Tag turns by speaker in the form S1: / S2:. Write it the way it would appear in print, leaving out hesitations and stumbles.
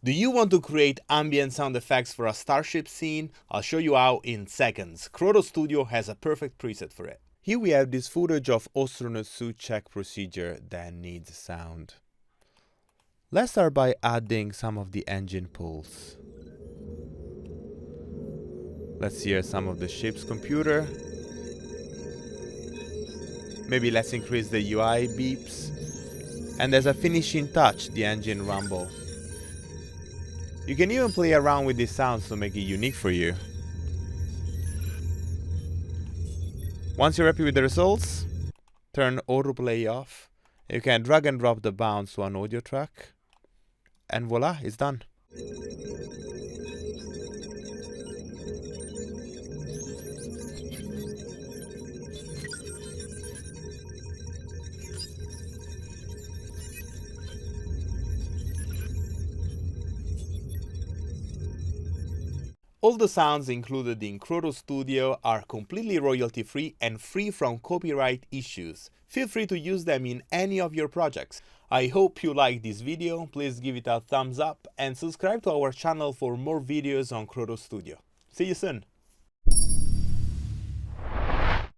S1: Do you want to create ambient sound effects for a starship scene? I'll show you how in seconds. Krotos Studio has a perfect preset for it. Here we have this footage of astronaut suit check procedure that needs sound. Let's start by adding some of the engine pulse. Let's hear some of the ship's computer. Maybe let's increase the UI beeps. And as a finishing touch, the engine rumble. You can even play around with these sounds to make it unique for you. Once you're happy with the results, turn autoplay off. You can drag and drop the bounce to an audio track. And voila, it's done. All the sounds included in Krotos Studio are completely royalty-free and free from copyright issues. Feel free to use them in any of your projects. I hope you liked this video, please give it a thumbs up and subscribe to our channel for more videos on Krotos Studio. See you soon!